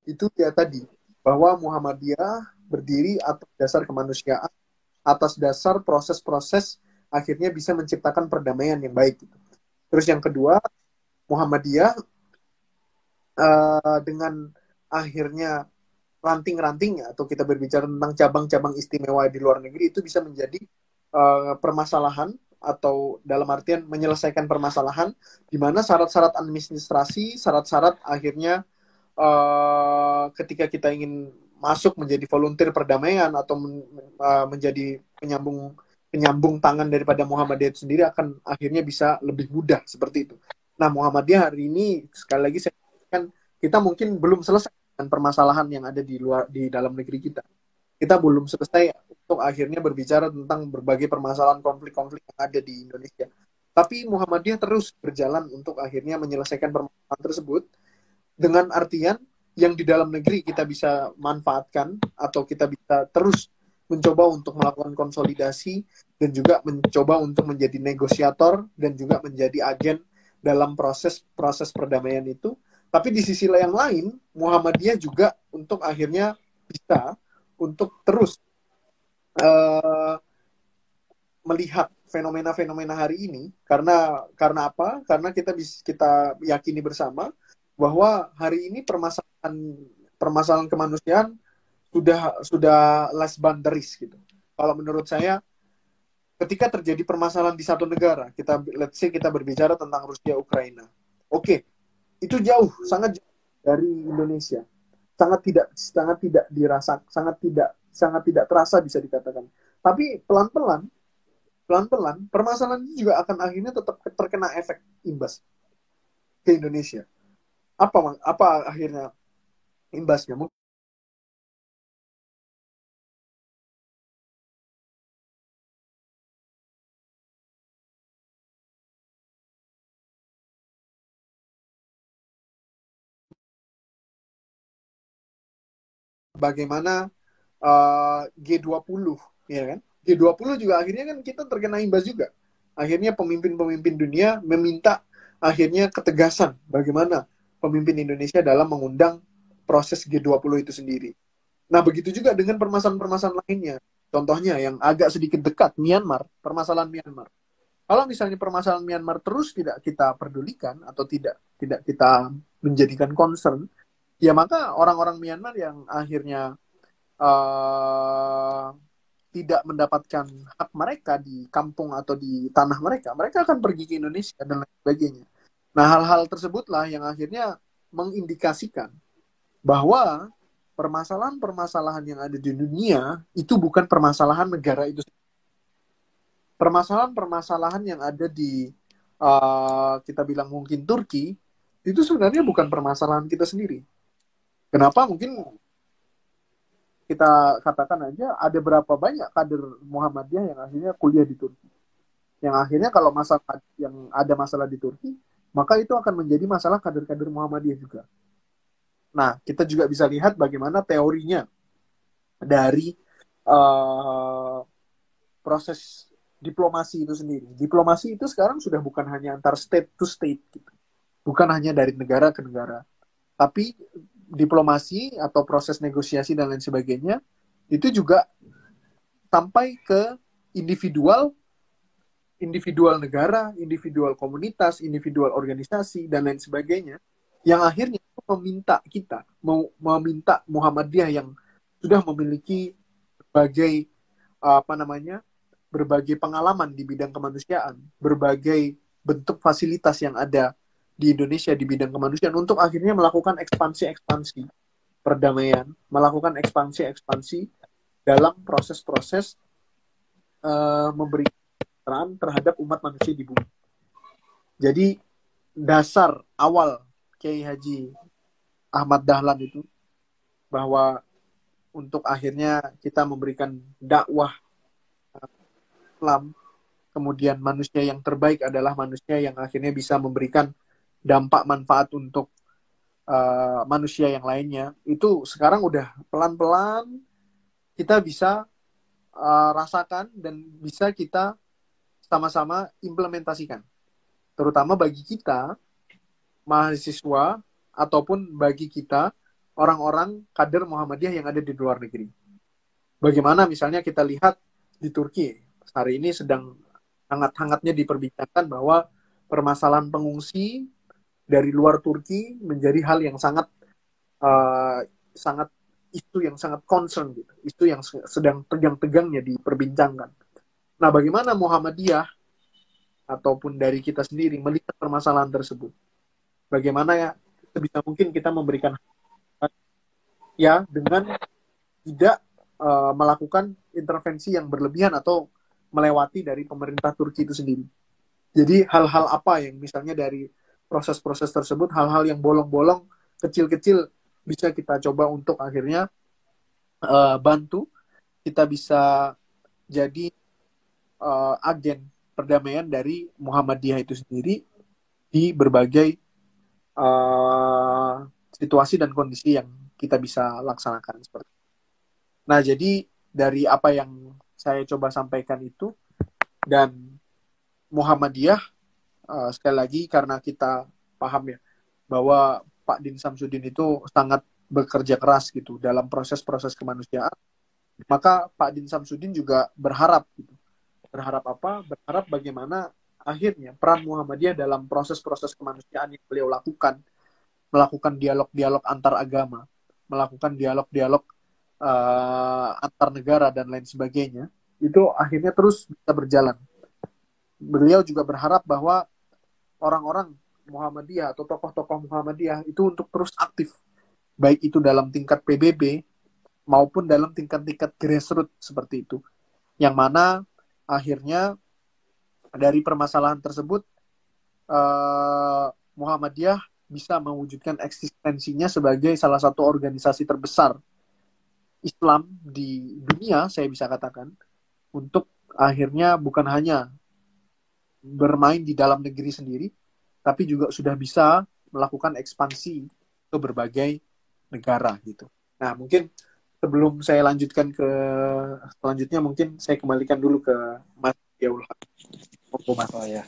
itu ya tadi, bahwa Muhammadiyah berdiri atas dasar kemanusiaan, atas dasar proses-proses akhirnya bisa menciptakan perdamaian yang baik gitu. Terus yang kedua, Muhammadiyah dengan akhirnya ranting-rantingnya, atau kita berbicara tentang cabang-cabang istimewa di luar negeri, itu bisa menjadi permasalahan, atau dalam artian menyelesaikan permasalahan di mana syarat-syarat administrasi, syarat-syarat akhirnya ketika kita ingin masuk menjadi volunteer perdamaian atau menjadi penyambung penyambung tangan daripada Muhammadiyah itu sendiri akan akhirnya bisa lebih mudah seperti itu. Nah, Muhammadiyah hari ini sekali lagi saya katakan, kita mungkin belum selesai dengan permasalahan yang ada di dalam negeri kita. Kita belum selesai untuk akhirnya berbicara tentang berbagai permasalahan konflik-konflik yang ada di Indonesia. Tapi Muhammadiyah terus berjalan untuk akhirnya menyelesaikan permasalahan tersebut, dengan artian yang di dalam negeri kita bisa manfaatkan, atau kita bisa terus mencoba untuk melakukan konsolidasi dan juga mencoba untuk menjadi negosiator dan juga menjadi agen dalam proses perdamaian itu. Tapi di sisi yang lain, Muhammadiyah juga untuk akhirnya bisa untuk terus melihat fenomena-fenomena hari ini, karena apa? Karena kita yakini bersama bahwa hari ini permasalahan permasalahan kemanusiaan sudah less boundaries gitu. Kalau menurut saya, ketika terjadi permasalahan di satu negara, let's say kita berbicara tentang Rusia Ukraina. Oke, itu jauh, sangat jauh dari Indonesia. Sangat tidak dirasa, sangat tidak terasa bisa dikatakan. Tapi pelan-pelan permasalahan itu juga akan akhirnya tetap terkena efek imbas ke Indonesia. Apa akhirnya imbasnya? Bagaimana G20, ya kan? G20 juga akhirnya kan kita terkena imbas juga. Akhirnya pemimpin-pemimpin dunia meminta akhirnya ketegasan bagaimana pemimpin Indonesia dalam mengundang proses G20 itu sendiri. Nah, begitu juga dengan permasalahan-permasalahan lainnya. Contohnya yang agak sedikit dekat, Myanmar, permasalahan Myanmar. Kalau misalnya permasalahan Myanmar terus tidak kita pedulikan, atau tidak tidak kita menjadikan concern, ya maka orang-orang Myanmar yang akhirnya uh, tidak mendapatkan hak mereka di kampung atau di tanah mereka, mereka akan pergi ke Indonesia dan lain sebagainya. Nah, hal-hal tersebutlah yang akhirnya mengindikasikan bahwa permasalahan-permasalahan yang ada di dunia itu bukan permasalahan negara itu. Permasalahan-permasalahan yang ada di kita bilang mungkin Turki, itu sebenarnya bukan permasalahan kita sendiri. Kenapa? Mungkin kita katakan aja ada berapa banyak kader Muhammadiyah yang akhirnya kuliah di Turki. Yang akhirnya kalau ada masalah di Turki, maka itu akan menjadi masalah kader-kader Muhammadiyah juga. Nah, kita juga bisa lihat bagaimana teorinya dari uh, proses diplomasi itu sendiri. Diplomasi itu sekarang sudah bukan hanya antar state to state, gitu. Bukan hanya dari negara ke negara, tapi diplomasi atau proses negosiasi dan lain sebagainya itu juga sampai ke individual individual negara, individual komunitas, individual organisasi dan lain sebagainya, yang akhirnya meminta kita, meminta Muhammadiyah yang sudah memiliki berbagai apa namanya, berbagai pengalaman di bidang kemanusiaan, berbagai bentuk fasilitas yang ada di Indonesia di bidang kemanusiaan, untuk akhirnya melakukan ekspansi-ekspansi perdamaian, melakukan ekspansi-ekspansi dalam proses-proses memberi peran terhadap umat manusia di bumi. Jadi dasar awal Kiai Haji Ahmad Dahlan itu, bahwa untuk akhirnya kita memberikan dakwah Islam, kemudian manusia yang terbaik adalah manusia yang akhirnya bisa memberikan dampak manfaat untuk manusia yang lainnya, itu sekarang udah pelan-pelan kita bisa rasakan dan bisa kita sama-sama implementasikan, terutama bagi kita mahasiswa ataupun bagi kita orang-orang kader Muhammadiyah yang ada di luar negeri. Bagaimana misalnya kita lihat di Turki, hari ini sedang hangat-hangatnya diperbincangkan bahwa permasalahan pengungsi dari luar Turki menjadi hal yang sangat sangat isu yang sangat concern gitu, isu yang sedang tegang-tegangnya diperbincangkan. Nah, bagaimana Muhammadiyah ataupun dari kita sendiri melihat permasalahan tersebut? Bagaimana ya sebisa mungkin kita memberikan ya dengan tidak melakukan intervensi yang berlebihan atau melewati dari pemerintah Turki itu sendiri. Jadi hal-hal apa yang misalnya dari proses-proses tersebut, hal-hal yang bolong-bolong, kecil-kecil bisa kita coba untuk akhirnya bantu, kita bisa jadi agen perdamaian dari Muhammadiyah itu sendiri di berbagai situasi dan kondisi yang kita bisa laksanakan seperti. Nah, jadi dari apa yang saya coba sampaikan itu, dan Muhammadiyah sekali lagi karena kita paham ya bahwa Pak Din Samsudin itu sangat bekerja keras gitu dalam proses-proses kemanusiaan, maka Pak Din Samsudin juga berharap gitu. Berharap apa? Berharap bagaimana akhirnya peran Muhammadiyah dalam proses-proses kemanusiaan yang beliau lakukan, melakukan dialog-dialog antar agama, melakukan dialog-dialog antar negara dan lain sebagainya, itu akhirnya terus bisa berjalan. Beliau juga berharap bahwa orang-orang Muhammadiyah atau tokoh-tokoh Muhammadiyah itu untuk terus aktif, baik itu dalam tingkat PBB maupun dalam tingkat-tingkat grassroots seperti itu. Yang mana akhirnya dari permasalahan tersebut Muhammadiyah bisa mewujudkan eksistensinya sebagai salah satu organisasi terbesar Islam di dunia, saya bisa katakan, untuk akhirnya bukan hanya bermain di dalam negeri sendiri, tapi juga sudah bisa melakukan ekspansi ke berbagai negara gitu. Nah, mungkin sebelum saya lanjutkan ke selanjutnya, mungkin saya kembalikan dulu ke Mas Yaul Haq. Oh ya,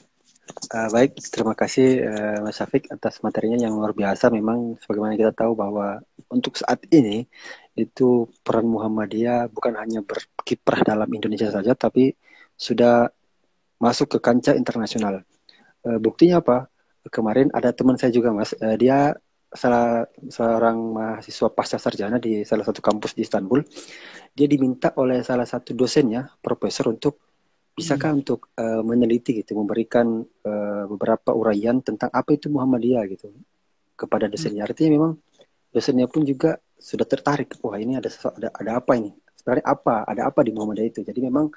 baik, terima kasih Mas Syafiq atas materinya yang luar biasa. Memang sebagaimana kita tahu bahwa untuk saat ini itu peran Muhammadiyah bukan hanya berkiprah dalam Indonesia saja, tapi sudah masuk ke kancah internasional. Buktinya apa? Kemarin ada teman saya juga, Mas. Dia seorang mahasiswa pasca sarjana di salah satu kampus di Istanbul. Dia diminta oleh salah satu dosennya, profesor, untuk bisakah untuk meneliti gitu, memberikan beberapa uraian tentang apa itu Muhammadiyah gitu kepada dosennya. Artinya memang dosennya pun juga sudah tertarik. Wah, ini ada apa ini? Sebenarnya apa? Ada apa di Muhammadiyah itu? Jadi memang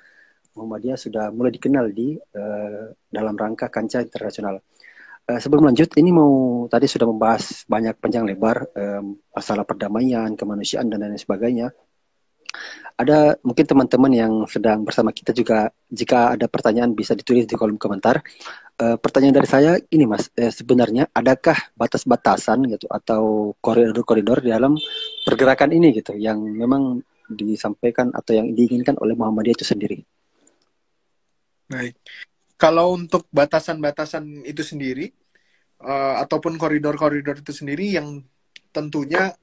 Muhammadiyah sudah mulai dikenal di dalam rangka kancah internasional. Sebelum lanjut, ini tadi sudah membahas banyak panjang lebar masalah perdamaian, kemanusiaan dan lain sebagainya. Ada mungkin teman-teman yang sedang bersama kita juga, jika ada pertanyaan bisa ditulis di kolom komentar. Pertanyaan dari saya ini, Mas, sebenarnya adakah batas-batasan gitu atau koridor-koridor di dalam pergerakan ini gitu yang memang disampaikan atau yang diinginkan oleh Muhammadiyah itu sendiri? Baik. Kalau untuk batasan-batasan itu sendiri, ataupun koridor-koridor itu sendiri yang tentunya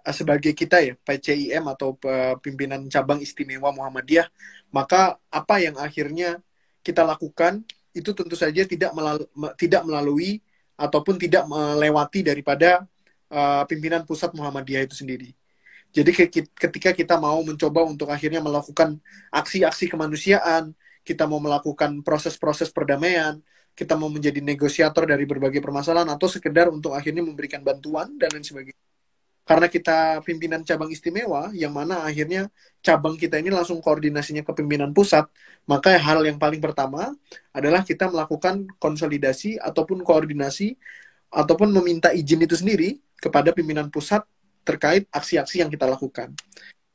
sebagai kita ya, PCIM atau pimpinan cabang istimewa Muhammadiyah, maka apa yang akhirnya kita lakukan itu tentu saja tidak melalui ataupun tidak melewati daripada pimpinan pusat Muhammadiyah itu sendiri. Jadi ketika kita mau mencoba untuk akhirnya melakukan aksi-aksi kemanusiaan, kita mau melakukan proses-proses perdamaian, kita mau menjadi negosiator dari berbagai permasalahan, atau sekedar untuk akhirnya memberikan bantuan dan lain sebagainya. Karena kita pimpinan cabang istimewa, yang mana akhirnya cabang kita ini langsung koordinasinya ke pimpinan pusat, maka hal yang paling pertama adalah kita melakukan konsolidasi ataupun koordinasi ataupun meminta izin itu sendiri kepada pimpinan pusat terkait aksi-aksi yang kita lakukan.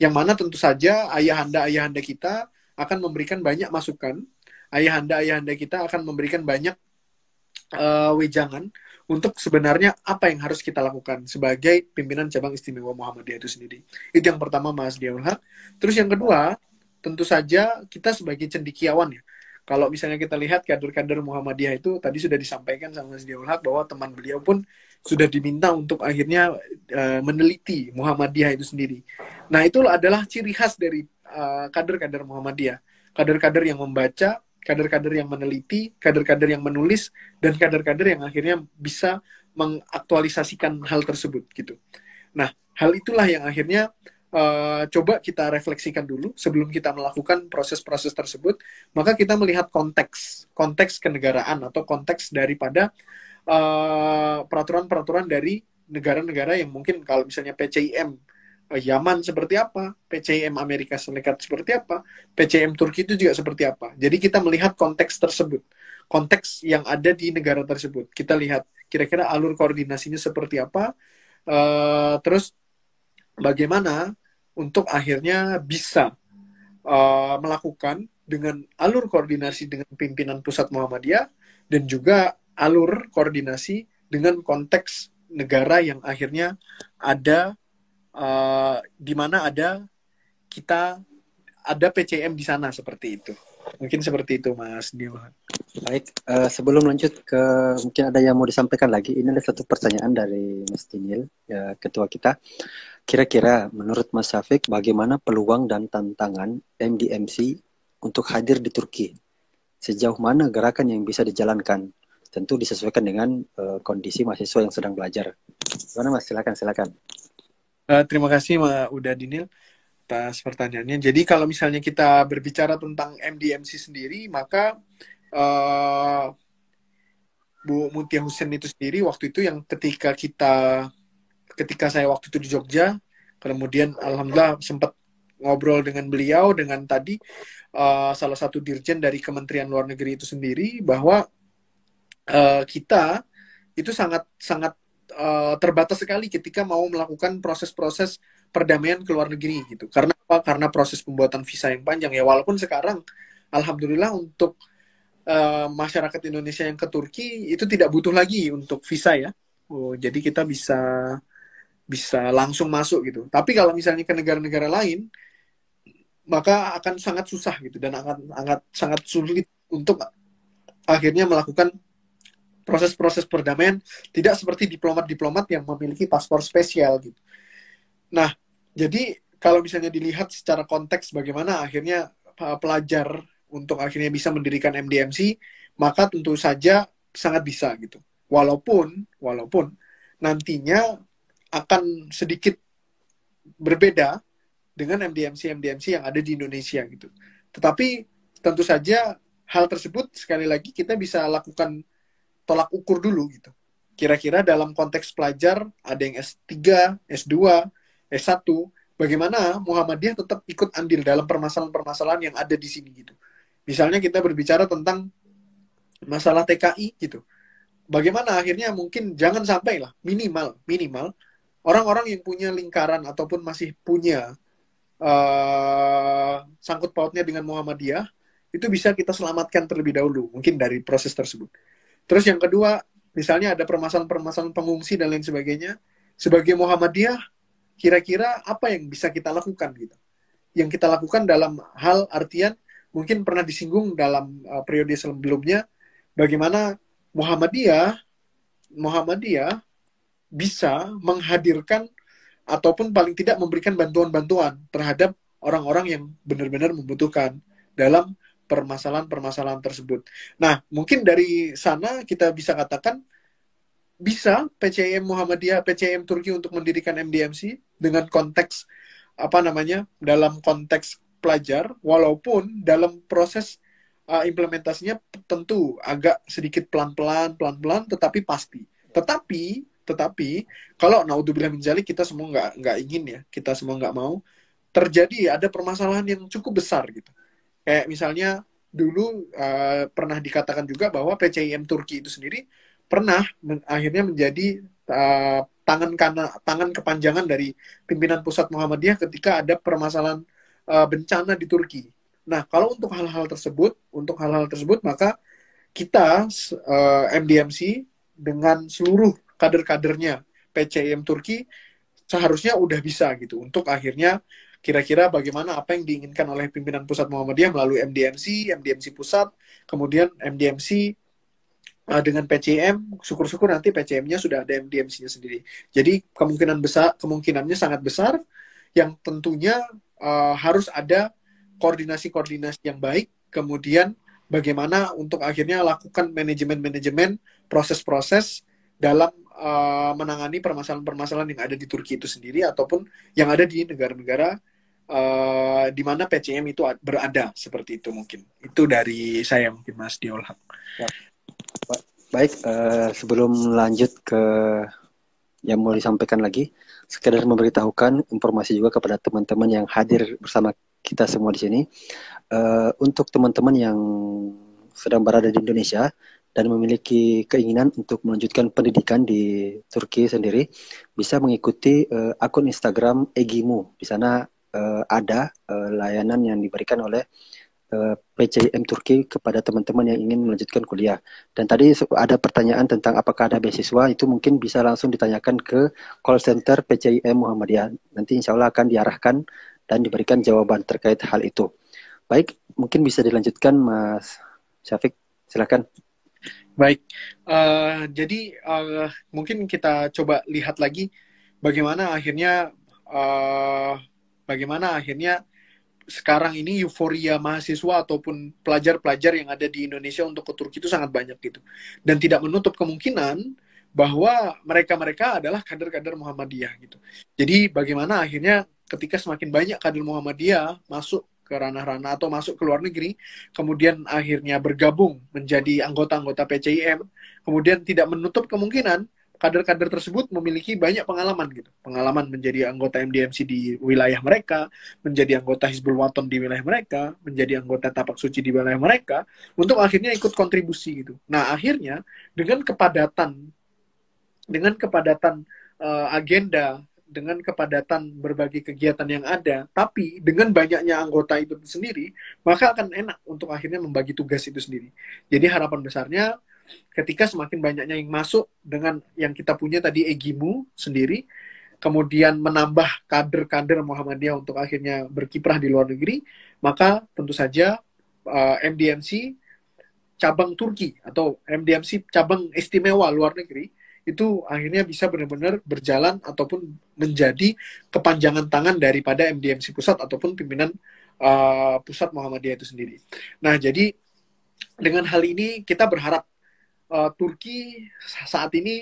Yang mana tentu saja ayahanda-ayahanda kita akan memberikan banyak masukan, ayahanda-ayahanda kita akan memberikan banyak wejangan untuk sebenarnya apa yang harus kita lakukan sebagai pimpinan cabang istimewa Muhammadiyah itu sendiri. Itu yang pertama, Mas Diaul Haq. Terus yang kedua, tentu saja kita sebagai cendekiawan ya. Kalau misalnya kita lihat kader-kader Muhammadiyah itu tadi sudah disampaikan sama Mas Diaul Haq bahwa teman beliau pun sudah diminta untuk akhirnya meneliti Muhammadiyah itu sendiri. Nah, itu adalah ciri khas dari kader-kader Muhammadiyah. Kader-kader yang membaca, kader-kader yang meneliti, kader-kader yang menulis, dan kader-kader yang akhirnya bisa mengaktualisasikan hal tersebut gitu. Nah, hal itulah yang akhirnya coba kita refleksikan dulu sebelum kita melakukan proses-proses tersebut. Maka kita melihat konteks kenegaraan atau konteks daripada peraturan-peraturan dari negara-negara yang mungkin kalau misalnya PCIM Yaman seperti apa, PCIM Amerika Serikat seperti apa, PCIM Turki itu juga seperti apa. Jadi kita melihat konteks tersebut, konteks yang ada di negara tersebut. Kita lihat kira-kira alur koordinasinya seperti apa, terus bagaimana untuk akhirnya bisa melakukan dengan alur koordinasi dengan pimpinan pusat Muhammadiyah dan juga alur koordinasi dengan konteks negara yang akhirnya ada di mana ada PCM di sana seperti itu. Mungkin seperti itu, Mas Diwan. Baik, sebelum lanjut ke mungkin ada yang mau disampaikan lagi, ini ada satu pertanyaan dari Mas Dinil, ya, ketua kita. Kira-kira menurut Mas Syafiq, bagaimana peluang dan tantangan MDMC untuk hadir di Turki? Sejauh mana gerakan yang bisa dijalankan? Tentu disesuaikan dengan kondisi mahasiswa yang sedang belajar. Gimana Mas? Silakan. Terima kasih Mbak Uda Dinil atas pertanyaannya. Jadi kalau misalnya kita berbicara tentang MDMC sendiri, maka Bu Mutia Husen itu sendiri waktu itu yang ketika saya waktu itu di Jogja, kemudian alhamdulillah sempat ngobrol dengan beliau dengan tadi salah satu dirjen dari Kementerian Luar Negeri itu sendiri bahwa kita itu sangat terbatas sekali ketika mau melakukan proses-proses perdamaian ke luar negeri gitu. Karena apa? Karena proses pembuatan visa yang panjang ya. Walaupun sekarang alhamdulillah untuk masyarakat Indonesia yang ke Turki itu tidak butuh lagi untuk visa ya. Jadi kita bisa langsung masuk gitu. Tapi kalau misalnya ke negara-negara lain maka akan sangat susah gitu dan akan sangat sulit untuk akhirnya melakukan proses-proses perdamaian tidak seperti diplomat-diplomat yang memiliki paspor spesial gitu. Nah, jadi kalau misalnya dilihat secara konteks bagaimana akhirnya pelajar untuk akhirnya bisa mendirikan MDMC, maka tentu saja sangat bisa gitu. Walaupun nantinya akan sedikit berbeda dengan MDMC yang ada di Indonesia gitu. Tetapi tentu saja hal tersebut sekali lagi kita bisa lakukan tolak ukur dulu gitu. Kira-kira dalam konteks pelajar ada yang S3, S2, S1, bagaimana Muhammadiyah tetap ikut andil dalam permasalahan-permasalahan yang ada di sini gitu. Misalnya kita berbicara tentang masalah TKI gitu. Bagaimana akhirnya mungkin jangan sampai lah minimal orang-orang yang punya lingkaran ataupun masih punya sangkut pautnya dengan Muhammadiyah itu bisa kita selamatkan terlebih dahulu mungkin dari proses tersebut. Terus yang kedua, misalnya ada permasalahan-permasalahan pengungsi dan lain sebagainya. Sebagai Muhammadiyah, kira-kira apa yang bisa kita lakukan gitu? Yang kita lakukan dalam hal artian mungkin pernah disinggung dalam periode sebelumnya, bagaimana Muhammadiyah bisa menghadirkan ataupun paling tidak memberikan bantuan-bantuan terhadap orang-orang yang benar-benar membutuhkan dalam permasalahan-permasalahan tersebut. Nah, mungkin dari sana kita bisa katakan bisa PCIM Muhammadiyah, PCIM Turki untuk mendirikan MDMC dengan konteks dalam konteks pelajar, walaupun dalam proses implementasinya tentu agak sedikit pelan-pelan, tetapi pasti. Tetapi kalau naudzubillah min dzalik kita semua nggak ingin ya, kita semua nggak mau terjadi ada permasalahan yang cukup besar gitu. Kayak misalnya dulu pernah dikatakan juga bahwa PCIM Turki itu sendiri pernah akhirnya menjadi tangan kepanjangan dari pimpinan pusat Muhammadiyah ketika ada permasalahan bencana di Turki. Nah, kalau untuk hal-hal tersebut maka kita MDMC dengan seluruh kader-kadernya PCIM Turki seharusnya udah bisa gitu untuk akhirnya kira-kira bagaimana apa yang diinginkan oleh pimpinan pusat Muhammadiyah melalui MDMC pusat, kemudian MDMC dengan PCM, syukur-syukur nanti PCM-nya sudah ada MDMC-nya sendiri. Jadi kemungkinannya sangat besar, yang tentunya harus ada koordinasi-koordinasi yang baik, kemudian bagaimana untuk akhirnya lakukan manajemen-manajemen proses-proses dalam menangani permasalahan-permasalahan yang ada di Turki itu sendiri ataupun yang ada di negara-negara di mana PCM itu berada, seperti itu mungkin. Itu dari saya mungkin Mas Diolhak. Baik, sebelum lanjut ke yang mau disampaikan lagi, sekedar memberitahukan informasi juga kepada teman-teman yang hadir bersama kita semua di sini. Untuk teman-teman yang sedang berada di Indonesia dan memiliki keinginan untuk melanjutkan pendidikan di Turki sendiri, bisa mengikuti akun Instagram Egimu. Di sana ada layanan yang diberikan oleh PCIM Turki kepada teman-teman yang ingin melanjutkan kuliah. Dan tadi ada pertanyaan tentang apakah ada beasiswa, itu mungkin bisa langsung ditanyakan ke call center PCIM Muhammadiyah. Nanti insya Allah akan diarahkan dan diberikan jawaban terkait hal itu. Baik, mungkin bisa dilanjutkan Mas Syafiq, silakan. Baik, jadi mungkin kita coba lihat lagi bagaimana akhirnya sekarang ini euforia mahasiswa ataupun pelajar-pelajar yang ada di Indonesia untuk ke Turki itu sangat banyak gitu. Dan tidak menutup kemungkinan bahwa mereka-mereka adalah kader-kader Muhammadiyah gitu. Jadi bagaimana akhirnya ketika semakin banyak kader Muhammadiyah masuk ke ranah-ranah atau masuk ke luar negeri, kemudian akhirnya bergabung menjadi anggota-anggota PCIM, kemudian tidak menutup kemungkinan kader-kader tersebut memiliki banyak pengalaman gitu. Pengalaman menjadi anggota MDMC di wilayah mereka, menjadi anggota Hizbul Waton di wilayah mereka, menjadi anggota Tapak Suci di wilayah mereka, untuk akhirnya ikut kontribusi gitu. Nah, akhirnya dengan kepadatan agenda, dengan kepadatan berbagai kegiatan yang ada, tapi dengan banyaknya anggota itu sendiri, maka akan enak untuk akhirnya membagi tugas itu sendiri. Jadi harapan besarnya ketika semakin banyaknya yang masuk dengan yang kita punya tadi Egimu sendiri, kemudian menambah kader-kader Muhammadiyah untuk akhirnya berkiprah di luar negeri, maka tentu saja MDMC cabang Turki atau MDMC cabang istimewa luar negeri itu akhirnya bisa benar-benar berjalan ataupun menjadi kepanjangan tangan daripada MDMC pusat ataupun pimpinan pusat Muhammadiyah itu sendiri. Nah, jadi dengan hal ini kita berharap Turki saat ini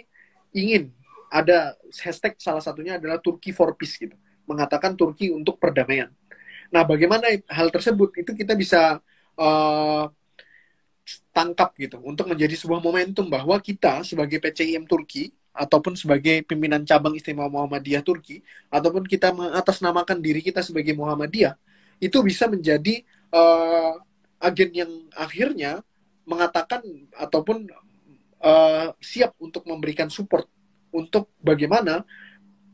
ingin ada hashtag, salah satunya adalah Turki for Peace gitu, mengatakan Turki untuk perdamaian. Nah, bagaimana hal tersebut itu kita bisa tangkap gitu untuk menjadi sebuah momentum bahwa kita sebagai PCIM Turki ataupun sebagai pimpinan cabang istimewa Muhammadiyah Turki ataupun kita mengatasnamakan diri kita sebagai Muhammadiyah itu bisa menjadi agen yang akhirnya mengatakan ataupun siap untuk memberikan support untuk bagaimana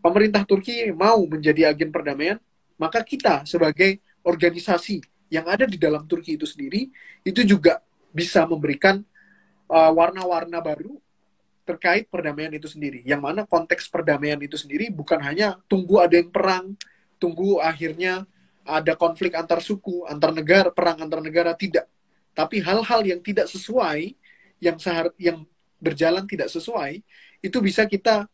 pemerintah Turki mau menjadi agen perdamaian, maka kita sebagai organisasi yang ada di dalam Turki itu sendiri itu juga bisa memberikan warna-warna baru terkait perdamaian itu sendiri. Yang mana konteks perdamaian itu sendiri bukan hanya tunggu ada yang perang, tunggu akhirnya ada konflik antar suku, antar negara, perang antar negara, tidak. Tapi hal-hal yang tidak sesuai, yang berjalan tidak sesuai, itu bisa kita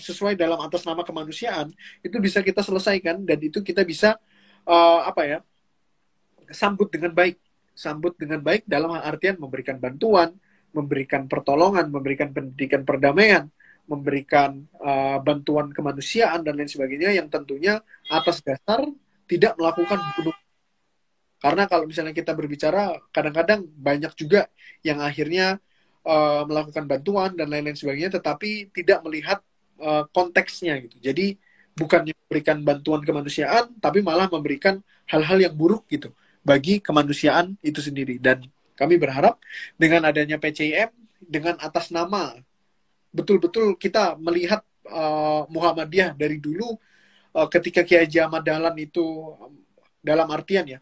sesuai dalam atas nama kemanusiaan, itu bisa kita selesaikan dan itu kita bisa sambut dengan baik dalam artian memberikan bantuan, memberikan pertolongan, memberikan pendidikan perdamaian, memberikan bantuan kemanusiaan dan lain sebagainya yang tentunya atas dasar tidak melakukan bunuh. Karena kalau misalnya kita berbicara, kadang-kadang banyak juga yang akhirnya melakukan bantuan dan lain-lain sebagainya, tetapi tidak melihat konteksnya gitu. Jadi bukan memberikan bantuan kemanusiaan, tapi malah memberikan hal-hal yang buruk gitu bagi kemanusiaan itu sendiri. Dan kami berharap dengan adanya PCIM, dengan atas nama betul-betul kita melihat Muhammadiyah dari dulu ketika Kiai Haji Ahmad Dahlan itu dalam artian ya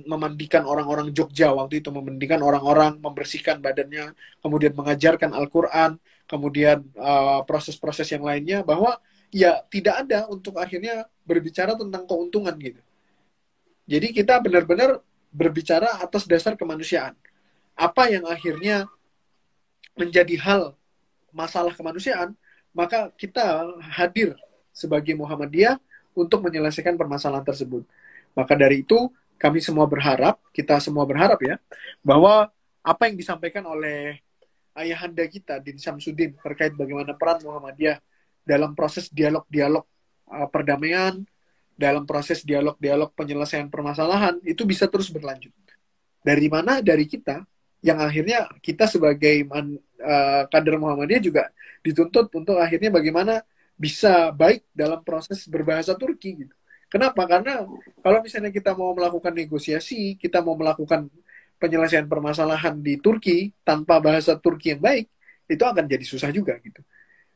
memandikan orang-orang Jogja waktu itu, memandikan orang-orang, membersihkan badannya, kemudian mengajarkan Al-Quran, kemudian proses-proses yang lainnya, bahwa ya tidak ada untuk akhirnya berbicara tentang keuntungan gitu. Jadi kita benar-benar berbicara atas dasar kemanusiaan. Apa yang akhirnya menjadi hal masalah kemanusiaan, maka kita hadir sebagai Muhammadiyah untuk menyelesaikan permasalahan tersebut. Maka dari itu, kami semua berharap, kita semua berharap ya, bahwa apa yang disampaikan oleh ayahanda kita, Din Syamsuddin, terkait bagaimana peran Muhammadiyah dalam proses dialog-dialog perdamaian, dalam proses dialog-dialog penyelesaian permasalahan, itu bisa terus berlanjut. Dari mana? Dari kita, yang akhirnya kita sebagai kader Muhammadiyah juga dituntut untuk akhirnya bagaimana bisa baik dalam proses berbahasa Turki gitu. Kenapa? Karena kalau misalnya kita mau melakukan negosiasi, kita mau melakukan penyelesaian permasalahan di Turki tanpa bahasa Turki yang baik, itu akan jadi susah juga gitu.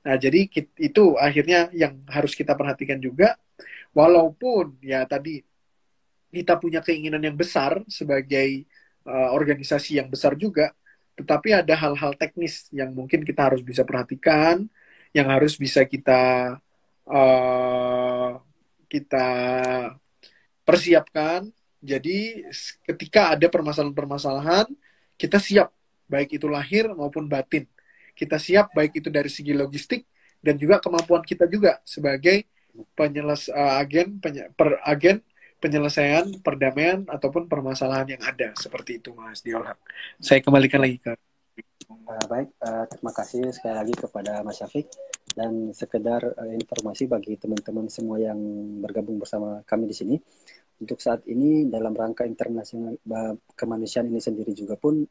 Nah, jadi itu akhirnya yang harus kita perhatikan juga, walaupun ya tadi kita punya keinginan yang besar sebagai organisasi yang besar juga, tetapi ada hal-hal teknis yang mungkin kita harus bisa perhatikan, yang harus bisa kita persiapkan. Jadi ketika ada permasalahan-permasalahan, kita siap, baik itu lahir maupun batin. Kita siap baik itu dari segi logistik dan juga kemampuan kita juga sebagai agen penyelesaian perdamaian ataupun permasalahan yang ada, seperti itu Mas Diolhak. Saya kembalikan lagi ke Baik, terima kasih sekali lagi kepada Mas Syafiq, dan sekedar informasi bagi teman-teman semua yang bergabung bersama kami di sini. Untuk saat ini dalam rangka internasional kemanusiaan ini sendiri juga pun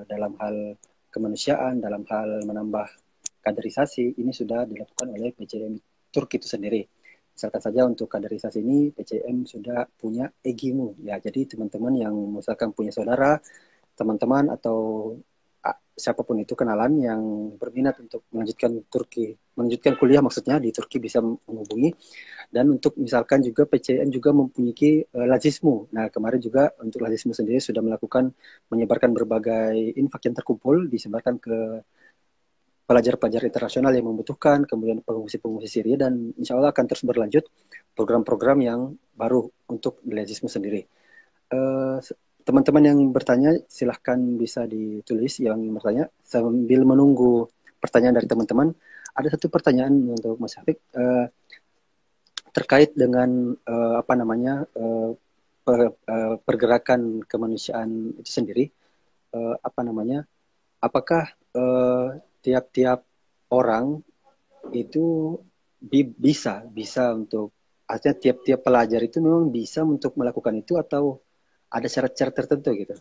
dalam hal kemanusiaan, dalam hal menambah kaderisasi ini sudah dilakukan oleh PCM Turki itu sendiri. Misalkan saja untuk kaderisasi ini PCM sudah punya EGIMU ya. Jadi teman-teman yang misalkan punya saudara, teman-teman atau siapapun itu kenalan yang berminat untuk melanjutkan kuliah maksudnya di Turki, bisa menghubungi. Dan untuk misalkan juga PCM juga mempunyai lazismu. Nah kemarin juga untuk lazismu sendiri sudah melakukan menyebarkan berbagai infak yang terkumpul, disebarkan ke pelajar-pelajar internasional yang membutuhkan, kemudian pengungsi-pengungsi Syria, dan insya Allah akan terus berlanjut program-program yang baru untuk lazismu sendiri. Teman-teman yang bertanya silahkan bisa ditulis yang bertanya sambil menunggu pertanyaan dari teman-teman. Ada satu pertanyaan untuk Mas Syafiq terkait dengan pergerakan kemanusiaan itu sendiri. Apakah tiap-tiap orang itu bisa untuk, artinya tiap-tiap pelajar itu memang bisa untuk melakukan itu, atau ada syarat-syarat tertentu gitu?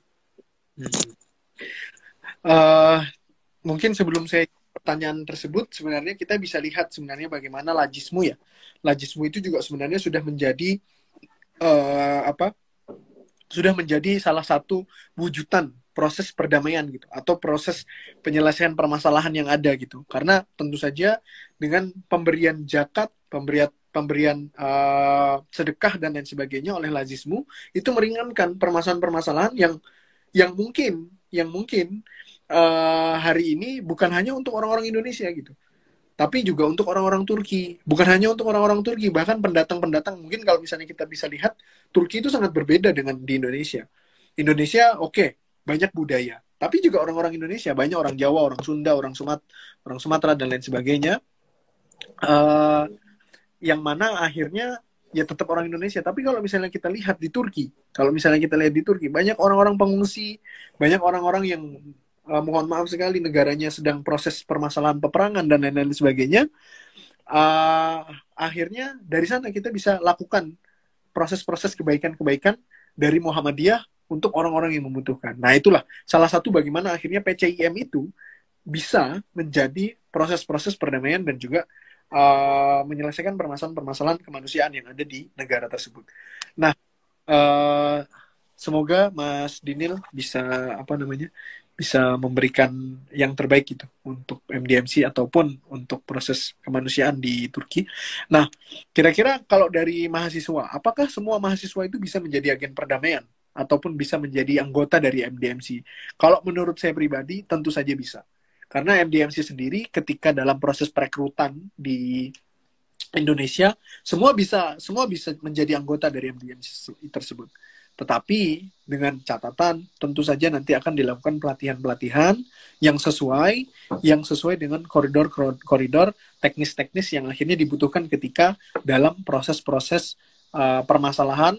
Mungkin sebelum saya pertanyaan tersebut, sebenarnya kita bisa lihat sebenarnya bagaimana lazismu ya. Lazismu itu juga sebenarnya sudah menjadi sudah menjadi salah satu wujudan proses perdamaian gitu, atau proses penyelesaian permasalahan yang ada gitu. Karena tentu saja dengan pemberian zakat, pemberian sedekah dan lain sebagainya oleh lazismu itu meringankan permasalahan-permasalahan yang mungkin hari ini bukan hanya untuk orang-orang Indonesia gitu, tapi juga untuk orang-orang Turki. Bukan hanya untuk orang-orang Turki, bahkan pendatang-pendatang. Mungkin kalau misalnya kita bisa lihat, Turki itu sangat berbeda dengan di Indonesia. Indonesia banyak budaya, tapi juga orang-orang Indonesia banyak, orang Jawa, orang Sunda, orang Sumatera dan lain sebagainya, yang mana akhirnya ya tetap orang Indonesia. Tapi kalau misalnya kita lihat di Turki, banyak orang-orang pengungsi, banyak orang-orang yang mohon maaf sekali negaranya sedang proses permasalahan peperangan dan lain-lain sebagainya. Akhirnya dari sana kita bisa lakukan proses-proses kebaikan-kebaikan dari Muhammadiyah untuk orang-orang yang membutuhkan. Nah itulah salah satu bagaimana akhirnya PCIM itu bisa menjadi proses-proses perdamaian dan juga menyelesaikan permasalahan-permasalahan kemanusiaan yang ada di negara tersebut. Nah, semoga Mas Dinil bisa bisa memberikan yang terbaik gitu untuk MDMC ataupun untuk proses kemanusiaan di Turki. Nah, kira-kira kalau dari mahasiswa, apakah semua mahasiswa itu bisa menjadi agen perdamaian ataupun bisa menjadi anggota dari MDMC? Kalau menurut saya pribadi, tentu saja bisa. Karena MDMC sendiri ketika dalam proses perekrutan di Indonesia, semua bisa menjadi anggota dari MDMC tersebut. Tetapi dengan catatan tentu saja nanti akan dilakukan pelatihan-pelatihan yang sesuai dengan koridor teknis-teknis yang akhirnya dibutuhkan ketika dalam proses-proses permasalahan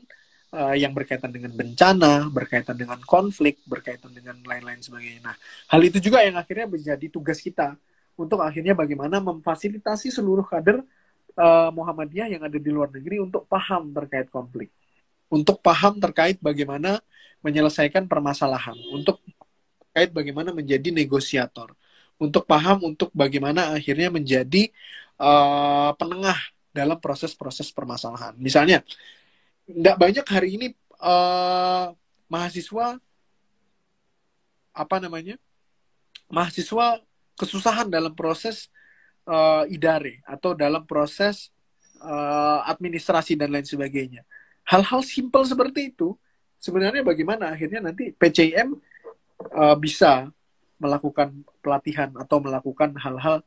yang berkaitan dengan bencana, berkaitan dengan konflik, berkaitan dengan lain-lain sebagainya. Nah, hal itu juga yang akhirnya menjadi tugas kita untuk akhirnya bagaimana memfasilitasi seluruh kader Muhammadiyah yang ada di luar negeri untuk paham terkait konflik, untuk paham terkait bagaimana menyelesaikan permasalahan, untuk terkait bagaimana menjadi negosiator, untuk paham untuk bagaimana akhirnya menjadi penengah dalam proses-proses permasalahan. Misalnya, tidak banyak hari ini mahasiswa kesusahan dalam proses idare atau dalam proses administrasi dan lain sebagainya. Hal-hal simpel seperti itu sebenarnya bagaimana akhirnya nanti PCIM bisa melakukan pelatihan atau melakukan hal-hal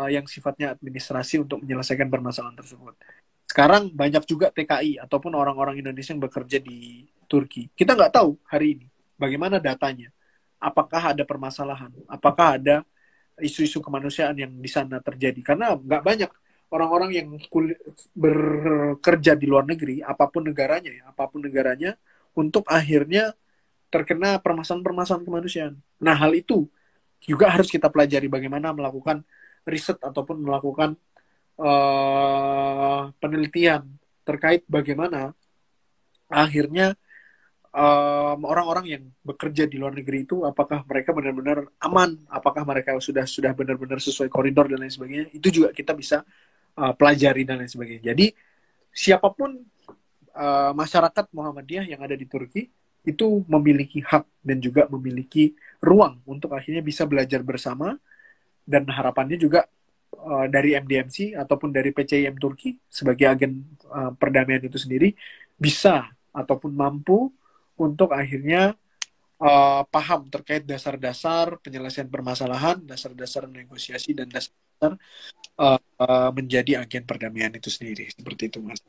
yang sifatnya administrasi untuk menyelesaikan permasalahan tersebut. Sekarang banyak juga TKI ataupun orang-orang Indonesia yang bekerja di Turki. Kita nggak tahu hari ini bagaimana datanya. Apakah ada permasalahan? Apakah ada isu-isu kemanusiaan yang di sana terjadi? Karena nggak banyak orang-orang yang bekerja di luar negeri, apapun negaranya, untuk akhirnya terkena permasalahan-permasalahan kemanusiaan. Nah, hal itu juga harus kita pelajari bagaimana melakukan riset ataupun melakukan penelitian terkait bagaimana akhirnya orang-orang yang bekerja di luar negeri itu apakah mereka benar-benar aman, apakah mereka sudah benar-benar sesuai koridor dan lain sebagainya. Itu juga kita bisa pelajari dan lain sebagainya. Jadi siapapun masyarakat Muhammadiyah yang ada di Turki itu memiliki hak dan juga memiliki ruang untuk akhirnya bisa belajar bersama, dan harapannya juga dari MDMC ataupun dari PCIM Turki sebagai agen perdamaian itu sendiri bisa ataupun mampu untuk akhirnya paham terkait dasar-dasar penyelesaian permasalahan, dasar-dasar negosiasi, dan dasar menjadi agen perdamaian itu sendiri. Seperti itu, Mas.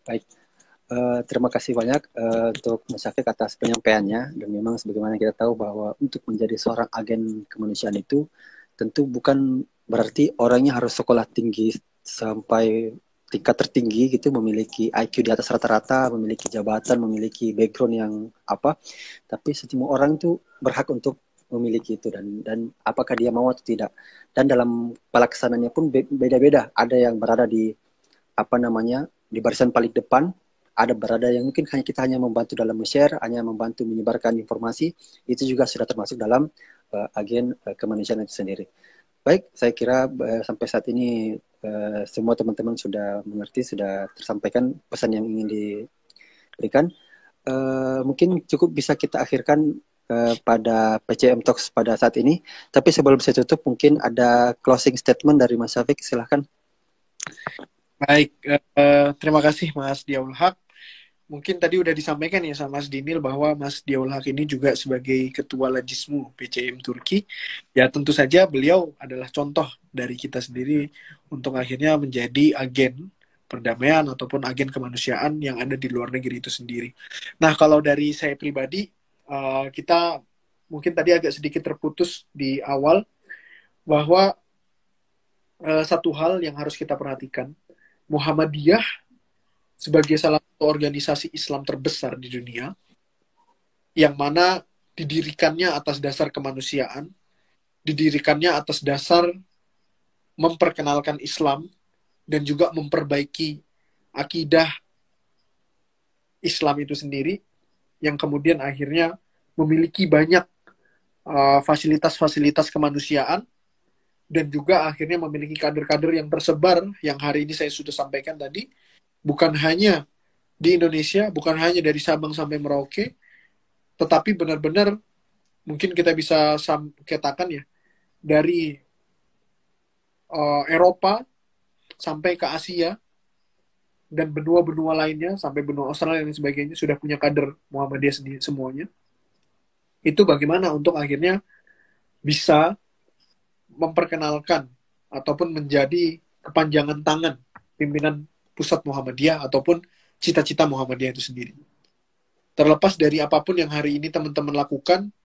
Baik. Terima kasih banyak untuk Mas Syafiq atas penyampaiannya. Dan memang sebagaimana kita tahu bahwa untuk menjadi seorang agen kemanusiaan itu tentu bukan berarti orangnya harus sekolah tinggi sampai tingkat tertinggi gitu, memiliki IQ di atas rata-rata, memiliki jabatan, memiliki background yang apa, tapi semua orang itu berhak untuk memiliki itu, dan apakah dia mau atau tidak. Dan dalam pelaksananya pun beda-beda. Ada yang berada di di barisan paling depan, ada berada yang mungkin kita hanya membantu dalam share, hanya membantu menyebarkan informasi. Itu juga sudah termasuk dalam agen kemanusiaan itu sendiri. Baik, saya kira sampai saat ini semua teman-teman sudah mengerti, sudah tersampaikan pesan yang ingin diberikan. Mungkin cukup bisa kita akhirkan pada PCM Talks pada saat ini. Tapi sebelum saya tutup, mungkin ada closing statement dari Mas Syafiq, silahkan. Baik, terima kasih Mas Diaul Haq. Mungkin tadi udah disampaikan ya sama Mas Dinil bahwa Mas Diaul Haq ini juga sebagai Ketua Lajismu PCIM Turki. Ya tentu saja beliau adalah contoh dari kita sendiri untuk akhirnya menjadi agen perdamaian ataupun agen kemanusiaan yang ada di luar negeri itu sendiri. Nah, kalau dari saya pribadi, kita mungkin tadi agak sedikit terputus di awal bahwa satu hal yang harus kita perhatikan, Muhammadiyah sebagai salah satu organisasi Islam terbesar di dunia, yang mana didirikannya atas dasar kemanusiaan, didirikannya atas dasar memperkenalkan Islam, dan juga memperbaiki akidah Islam itu sendiri, yang kemudian akhirnya memiliki banyak fasilitas-fasilitas kemanusiaan, dan juga akhirnya memiliki kader-kader yang tersebar, yang hari ini saya sudah sampaikan tadi, bukan hanya di Indonesia, bukan hanya dari Sabang sampai Merauke, tetapi benar-benar mungkin kita bisa katakan ya, dari Eropa sampai ke Asia, dan benua-benua lainnya, sampai benua Australia dan sebagainya, sudah punya kader Muhammadiyah sendiri semuanya. Itu bagaimana untuk akhirnya bisa memperkenalkan ataupun menjadi kepanjangan tangan pimpinan pusat Muhammadiyah ataupun cita-cita Muhammadiyah itu sendiri. Terlepas dari apapun yang hari ini teman-teman lakukan,